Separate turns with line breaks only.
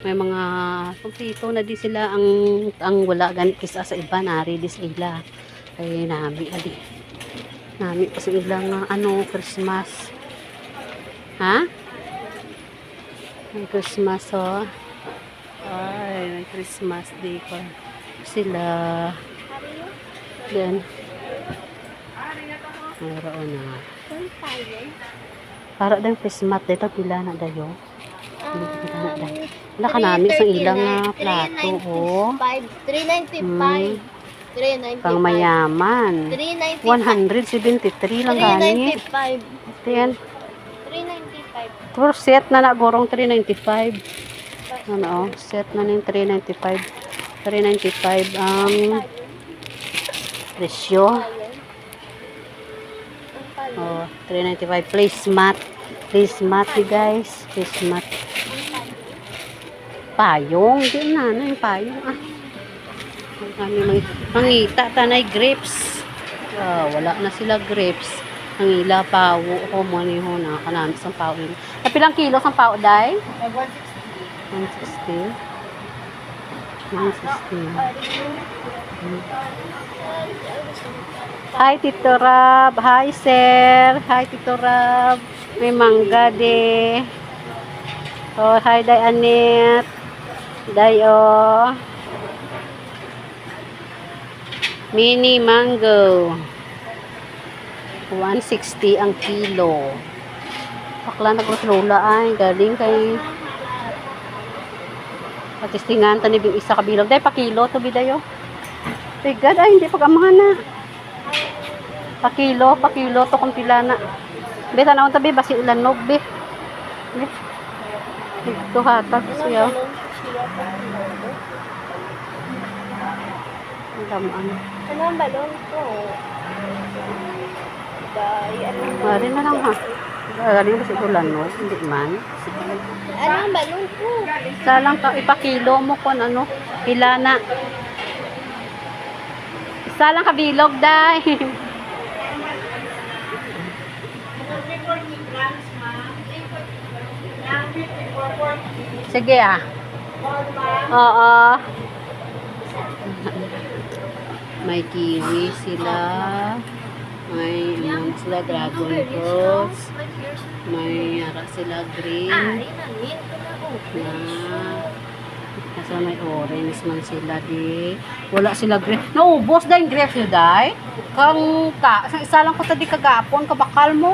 May mga kumpleto na di sila ang wala ganit kisa sa iba nari di sila. Kay nami adi. Nami pa sa ilang ano Christmas. Ha? May Christmas oh. Ay, may Christmas day pa sila. Then mayroon na. Para din Christmas dito pila na dayo. Wala ka namin sa ilang plato, oh.
395. 395.
Pang mayaman. 173 lang gani.
395.
Yan.
395.
Puro set na nagorong 395. Ano, set na ng 395. 395 ang presyo. Oh, 395 placemat. Placemat guys. Placemat. Payong, di na yung payong kami mangita tanay grapes. Wala na sila grapes. Ang ila pawo ko mo ni ho na kanami sang pawo. Kapilang kilo sang pawo day? 160. 160. Hi Tito Rab. Hi sir. Hi Tito Rab. May mangga de. Oh, hi day Anet. Day oh. Mini mango. 160 ang kilo. Pakla nagrola ay galing kay patistingan tani bing isa ka bilog. Day pa kilo to bidayo. Tigad ay hindi pagamahan na. Pa kilo to kung pila na. Be tanawon tabi basi ulanog be. Ito hatag siya.
Ano ang balon ko?
Mari na lang ha. Galing ba si ulanog? Hindi man.
Ano ang balon ko?
Salang ka ipakilo mo kon ano. Pila na. Isa lang kabilog day. Sige ah. Oo. May kiwi sila. May sila dragon fruits. May ara sila green. Na. Kasi may orange man sila di. Wala sila grapes. Naubos dahil grapes yun dahil. Kang isa lang ko tadi kagapon kabakal mo.